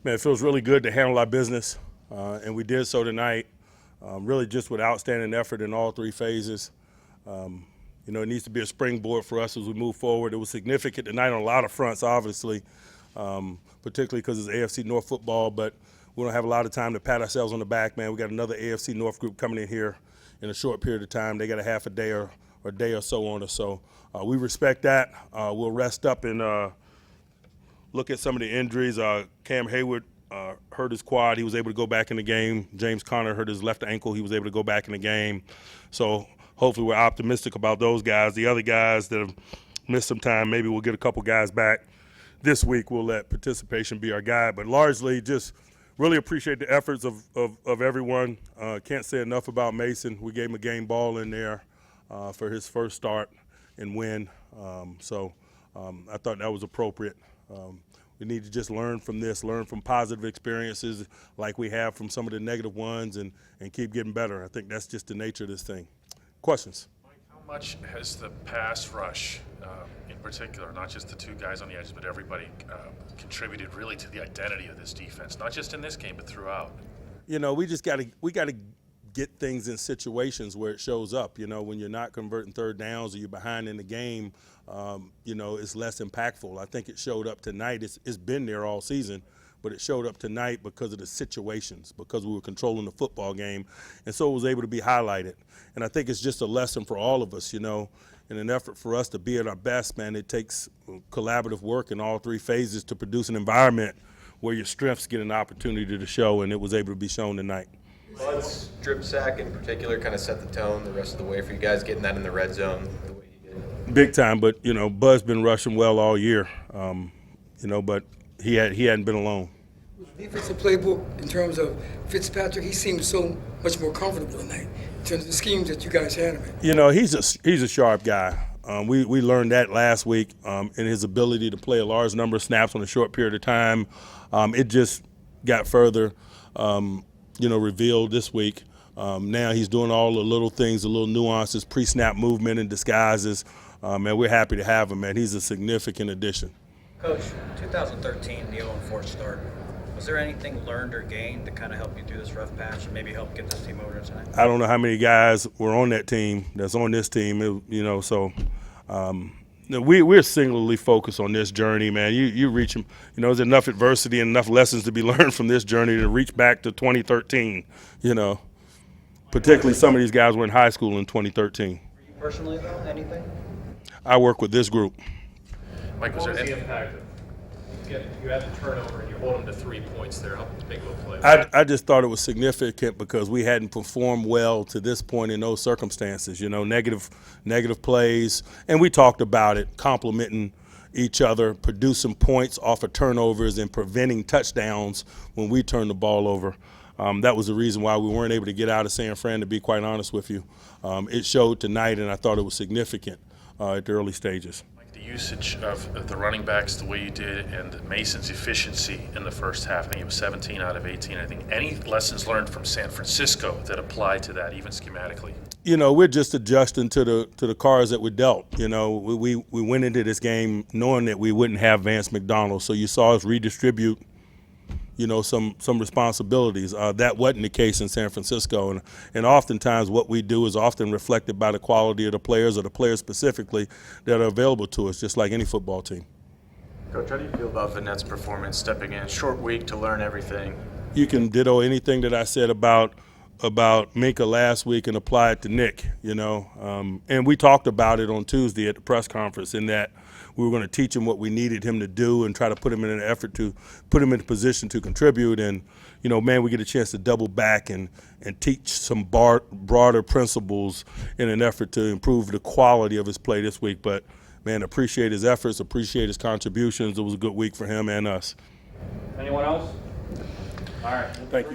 Man, it feels really good to handle our business, and we did so tonight, really just with outstanding effort in all three phases. It needs to be a springboard for us as we move forward. It was significant tonight on a lot of fronts, obviously, particularly because it's AFC North football, but we don't have a lot of time to pat ourselves on the back, man. We got another AFC North group coming in here in a short period of time. They got a half a day or a day or so on us, so we respect that. We'll rest up and look at some of the injuries. Cam Hayward hurt his quad. He was able to go back in the game. James Conner hurt his left ankle. He was able to go back in the game. So hopefully we're optimistic about those guys. The other guys that have missed some time, maybe we'll get a couple guys back this week. We'll let participation be our guide. But largely just really appreciate the efforts of everyone. Can't say enough about Mason. We gave him a game ball in there for his first start and win. I thought that was appropriate. We need to just learn from this, learn from positive experiences like we have from some of the negative ones and keep getting better. I think that's just the nature of this thing. Questions? Mike, how much has the pass rush in particular, not just the two guys on the edges, but everybody contributed really to the identity of this defense, not just in this game, but throughout? We just got to get things in situations where it shows up. When you're not converting third downs or you're behind in the game, it's less impactful. I think it showed up tonight. It's been there all season, but it showed up tonight because of the situations, because we were controlling the football game, and so it was able to be highlighted. And I think it's just a lesson for all of us, in an effort for us to be at our best, man. It takes collaborative work in all three phases to produce an environment where your strengths get an opportunity to show, and it was able to be shown tonight. Bud's strip sack in particular kind of set the tone the rest of the way for you guys, getting that in the red zone the way you did. Big time, but Bud's been rushing well all year, but he hadn't been alone. Defensive playbook in terms of Fitzpatrick, he seemed so much more comfortable tonight in terms of the schemes that you guys had him in. He's a sharp guy. We learned that last week in his ability to play a large number of snaps on a short period of time. It just got further revealed this week. Now he's doing all the little things, the little nuances, pre-snap movement and disguises. And we're happy to have him, man. He's a significant addition. Coach, 2013, the 0-4 start. Was there anything learned or gained to kind of help you through this rough patch and maybe help get this team over tonight? I don't know how many guys were on that team that's on this team, we're singularly focused on this journey, man. You reach them. There's enough adversity and enough lessons to be learned from this journey to reach back to 2013, Particularly some of these guys were in high school in 2013. For you personally, though, anything? I work with this group. Mike, was What there was the any? impact of you had the turnover and you hold them to 3 points there? How big of a play? I just thought it was significant because we hadn't performed well to this point in those circumstances, negative plays. And we talked about it, complimenting each other, producing points off of turnovers and preventing touchdowns when we turned the ball over. That was the reason why we weren't able to get out of San Fran, to be quite honest with you. It showed tonight, and I thought it was significant at the early stages. The usage of the running backs the way you did and Mason's efficiency in the first half. I think it was 17 out of 18. I think any lessons learned from San Francisco that apply to that, even schematically? We're just adjusting to the cards that we're dealt. We went into this game knowing that we wouldn't have Vance McDonald, so you saw us redistribute some responsibilities. That wasn't the case in San Francisco. And oftentimes what we do is often reflected by the quality of the players or the players specifically that are available to us, just like any football team. Coach, how do you feel about Vanette's performance, stepping in short week to learn everything? You can ditto anything that I said about Minka last week and apply it to Nick, And we talked about it on Tuesday at the press conference in that we were going to teach him what we needed him to do and try to put him in an effort to put him in a position to contribute. And, we get a chance to double back and teach some broader principles in an effort to improve the quality of his play this week. But, man, appreciate his efforts, appreciate his contributions. It was a good week for him and us. Anyone else? All right. Thank you.